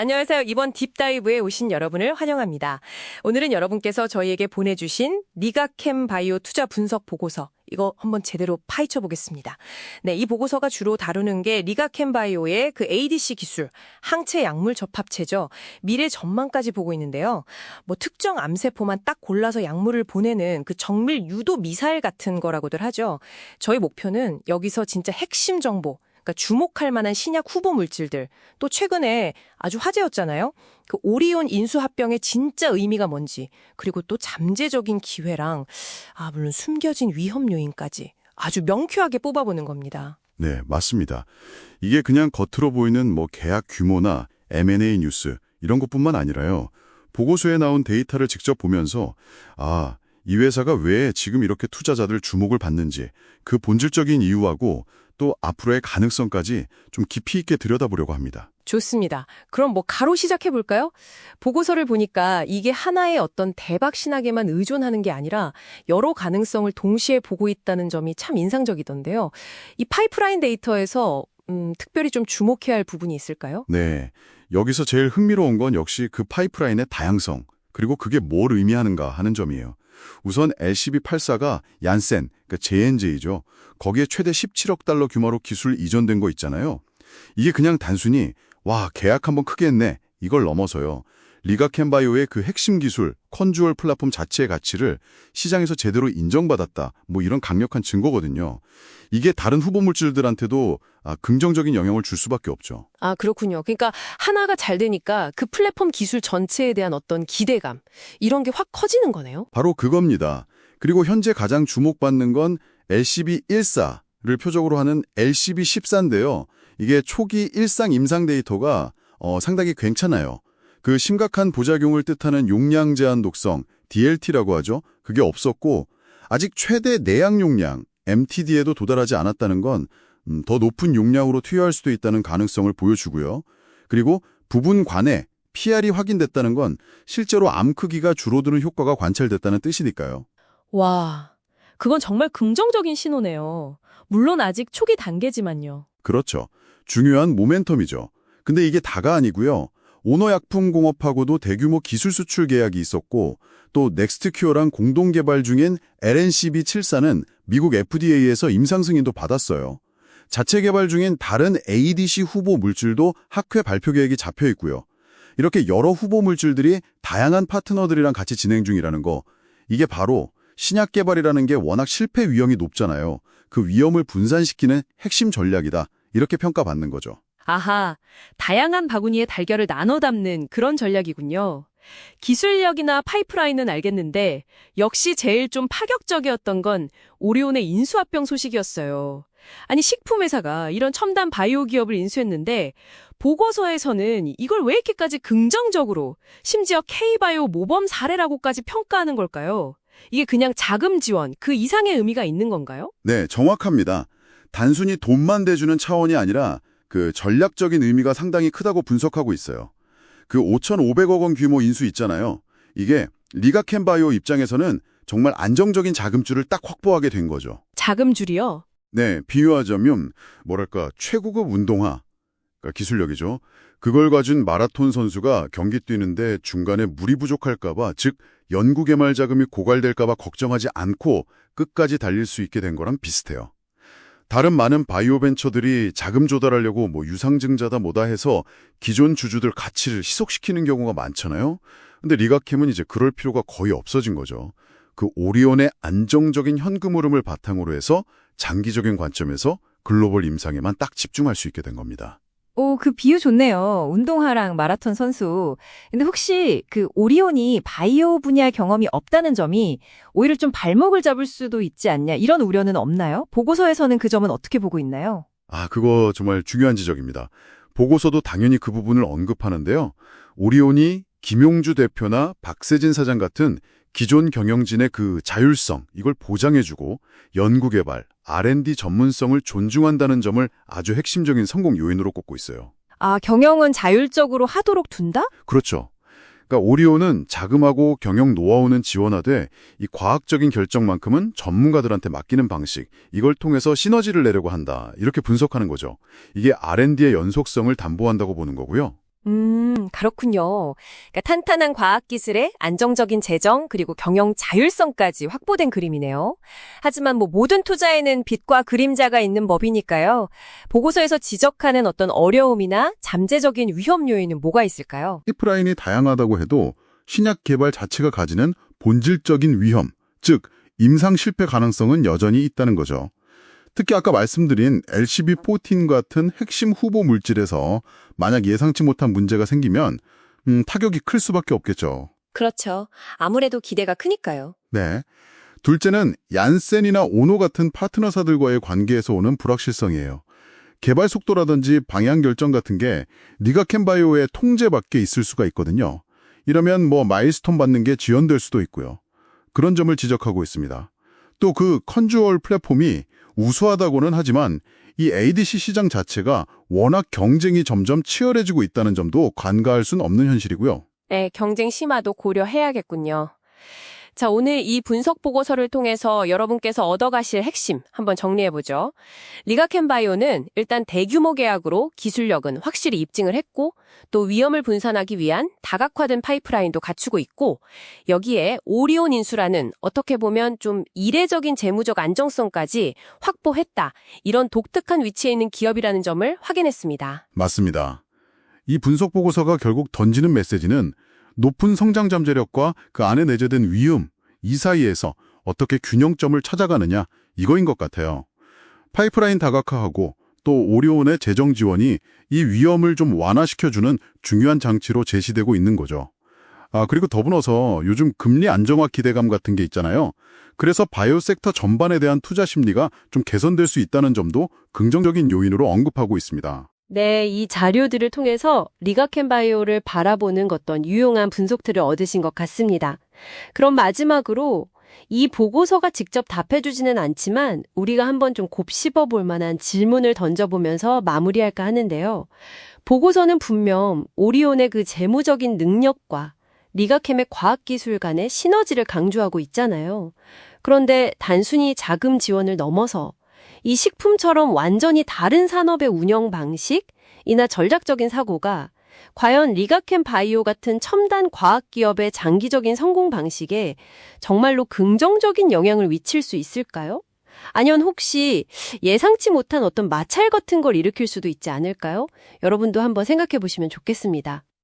안녕하세요. 이번 딥다이브에 오신 여러분을 환영합니다. 오늘은 여러분께서 저희에게 보내주신 리가캠 바이오 투자 분석 보고서, 이거 한번 제대로 파헤쳐 보겠습니다. 네, 이 보고서가 주로 다루는 게 리가캠 바이오의 그 ADC 기술, 항체 약물 접합체죠. 미래 전망까지 보고 있는데요. 뭐 특정 암세포만 딱 골라서 약물을 보내는 그 정밀 유도 미사일 같은 거라고들 하죠. 저희 목표는 여기서 진짜 핵심 정보, 그러니까 주목할 만한 신약 후보 물질들, 또 최근에 아주 화제였잖아요. 그 오리온 인수합병의 진짜 의미가 뭔지, 그리고 또 잠재적인 기회랑 물론 숨겨진 위험 요인까지 아주 명쾌하게 뽑아보는 겁니다. 네, 맞습니다. 이게 그냥 겉으로 보이는 계약 규모나 M&A 뉴스 이런 것뿐만 아니라요. 보고서에 나온 데이터를 직접 보면서 이 회사가 왜 지금 이렇게 투자자들 주목을 받는지 그 본질적인 이유하고 또 앞으로의 가능성까지 좀 깊이 있게 들여다보려고 합니다. 좋습니다. 그럼 가로 시작해볼까요? 보고서를 보니까 이게 하나의 어떤 대박 신학에만 의존하는 게 아니라 여러 가능성을 동시에 보고 있다는 점이 참 인상적이던데요. 이 파이프라인 데이터에서 특별히 좀 주목해야 할 부분이 있을까요? 네, 여기서 제일 흥미로운 건 역시 그 파이프라인의 다양성, 그리고 그게 뭘 의미하는가 하는 점이에요. 우선 LCB84가 얀센, 그러니까 J&J죠. 거기에 최대 17억 달러 규모로 기술 이전된 거 있잖아요. 이게 그냥 단순히 계약 한번 크게 했네, 이걸 넘어서요. 리가캠바이오의 그 핵심 기술, 컨주얼 플랫폼 자체의 가치를 시장에서 제대로 인정받았다, 이런 강력한 증거거든요. 이게 다른 후보 물질들한테도 긍정적인 영향을 줄 수밖에 없죠. 그렇군요. 그러니까 하나가 잘 되니까 그 플랫폼 기술 전체에 대한 어떤 기대감, 이런 게 확 커지는 거네요. 바로 그겁니다. 그리고 현재 가장 주목받는 건 LCB14를 표적으로 하는 LCB14인데요. 이게 초기 일상 임상 데이터가 상당히 괜찮아요. 그 심각한 부작용을 뜻하는 용량 제한 독성, DLT라고 하죠. 그게 없었고 아직 최대 내양 용량, MTD에도 도달하지 않았다는 건 더 높은 용량으로 투여할 수도 있다는 가능성을 보여주고요. 그리고 부분 관해 PR이 확인됐다는 건 실제로 암 크기가 줄어드는 효과가 관찰됐다는 뜻이니까요. 와, 그건 정말 긍정적인 신호네요. 물론 아직 초기 단계지만요. 그렇죠. 중요한 모멘텀이죠. 근데 이게 다가 아니고요. 오너약품공업하고도 대규모 기술 수출 계약이 있었고 또 넥스트큐어랑 공동 개발 중인 LNCB74는 미국 FDA에서 임상 승인도 받았어요. 자체 개발 중인 다른 ADC 후보 물질도 학회 발표 계획이 잡혀 있고요. 이렇게 여러 후보 물질들이 다양한 파트너들이랑 같이 진행 중이라는 거, 이게 바로 신약 개발이라는 게 워낙 실패 위험이 높잖아요. 그 위험을 분산시키는 핵심 전략이다, 이렇게 평가받는 거죠. 아하, 다양한 바구니에 달걀을 나눠 담는 그런 전략이군요. 기술력이나 파이프라인은 알겠는데 역시 제일 좀 파격적이었던 건 오리온의 인수합병 소식이었어요. 아니, 식품회사가 이런 첨단 바이오 기업을 인수했는데 보고서에서는 이걸 왜 이렇게까지 긍정적으로, 심지어 K바이오 모범 사례라고까지 평가하는 걸까요? 이게 그냥 자금 지원, 그 이상의 의미가 있는 건가요? 네, 정확합니다. 단순히 돈만 대주는 차원이 아니라 그 전략적인 의미가 상당히 크다고 분석하고 있어요. 그 5,500억 원 규모 인수 있잖아요. 이게 리가캠바이오 입장에서는 정말 안정적인 자금줄을 딱 확보하게 된 거죠. 자금줄이요? 네, 비유하자면 최고급 운동화, 그러니까 기술력이죠. 그걸 가진 마라톤 선수가 경기 뛰는데 중간에 물이 부족할까 봐, 즉 연구 개발 자금이 고갈될까 봐 걱정하지 않고 끝까지 달릴 수 있게 된 거랑 비슷해요. 다른 많은 바이오 벤처들이 자금 조달하려고 유상증자다 뭐다 해서 기존 주주들 가치를 희석시키는 경우가 많잖아요. 근데 리가캠은 이제 그럴 필요가 거의 없어진 거죠. 그 오리온의 안정적인 현금 흐름을 바탕으로 해서 장기적인 관점에서 글로벌 임상에만 딱 집중할 수 있게 된 겁니다. 그 비유 좋네요. 운동화랑 마라톤 선수. 근데 혹시 그 오리온이 바이오 분야 경험이 없다는 점이 오히려 좀 발목을 잡을 수도 있지 않냐, 이런 우려는 없나요? 보고서에서는 그 점은 어떻게 보고 있나요? 그거 정말 중요한 지적입니다. 보고서도 당연히 그 부분을 언급하는데요. 오리온이 김용주 대표나 박세진 사장 같은 기존 경영진의 그 자율성, 이걸 보장해주고 연구개발, R&D 전문성을 존중한다는 점을 아주 핵심적인 성공 요인으로 꼽고 있어요. 경영은 자율적으로 하도록 둔다? 그렇죠. 그러니까 오리온은 자금하고 경영 노하우는 지원하되 이 과학적인 결정만큼은 전문가들한테 맡기는 방식, 이걸 통해서 시너지를 내려고 한다, 이렇게 분석하는 거죠. 이게 R&D의 연속성을 담보한다고 보는 거고요. 그렇군요. 그러니까 탄탄한 과학기술에 안정적인 재정 그리고 경영 자율성까지 확보된 그림이네요. 하지만 모든 투자에는 빛과 그림자가 있는 법이니까요. 보고서에서 지적하는 어떤 어려움이나 잠재적인 위험 요인은 뭐가 있을까요? 파이프라인이 다양하다고 해도 신약 개발 자체가 가지는 본질적인 위험, 즉 임상 실패 가능성은 여전히 있다는 거죠. 특히 아까 말씀드린 LCB14 같은 핵심 후보 물질에서 만약 예상치 못한 문제가 생기면 타격이 클 수밖에 없겠죠. 그렇죠. 아무래도 기대가 크니까요. 네. 둘째는 얀센이나 오노 같은 파트너사들과의 관계에서 오는 불확실성이에요. 개발 속도라든지 방향 결정 같은 게 니가캔바이오의 통제 밖에 있을 수가 있거든요. 이러면 마일스톤 받는 게 지연될 수도 있고요. 그런 점을 지적하고 있습니다. 또 그 컨주얼 플랫폼이 우수하다고는 하지만 이 ADC 시장 자체가 워낙 경쟁이 점점 치열해지고 있다는 점도 간과할 순 없는 현실이고요. 네, 경쟁 심화도 고려해야겠군요. 자, 오늘 이 분석 보고서를 통해서 여러분께서 얻어가실 핵심 한번 정리해보죠. 리가캔바이오는 일단 대규모 계약으로 기술력은 확실히 입증을 했고 또 위험을 분산하기 위한 다각화된 파이프라인도 갖추고 있고 여기에 오리온 인수라는 어떻게 보면 좀 이례적인 재무적 안정성까지 확보했다. 이런 독특한 위치에 있는 기업이라는 점을 확인했습니다. 맞습니다. 이 분석 보고서가 결국 던지는 메시지는 높은 성장 잠재력과 그 안에 내재된 위험, 이 사이에서 어떻게 균형점을 찾아가느냐 이거인 것 같아요. 파이프라인 다각화하고 또 오리온의 재정 지원이 이 위험을 좀 완화시켜주는 중요한 장치로 제시되고 있는 거죠. 그리고 더불어서 요즘 금리 안정화 기대감 같은 게 있잖아요. 그래서 바이오 섹터 전반에 대한 투자 심리가 좀 개선될 수 있다는 점도 긍정적인 요인으로 언급하고 있습니다. 네, 이 자료들을 통해서 리가캔바이오를 바라보는 어떤 유용한 분석들을 얻으신 것 같습니다. 그럼 마지막으로 이 보고서가 직접 답해주지는 않지만 우리가 한번 좀 곱씹어 볼 만한 질문을 던져보면서 마무리할까 하는데요. 보고서는 분명 오리온의 그 재무적인 능력과 리가캠의 과학기술 간의 시너지를 강조하고 있잖아요. 그런데 단순히 자금 지원을 넘어서 이 식품처럼 완전히 다른 산업의 운영 방식이나 전략적인 사고가 과연 리가캔 바이오 같은 첨단 과학기업의 장기적인 성공 방식에 정말로 긍정적인 영향을 미칠 수 있을까요? 아니면 혹시 예상치 못한 어떤 마찰 같은 걸 일으킬 수도 있지 않을까요? 여러분도 한번 생각해 보시면 좋겠습니다.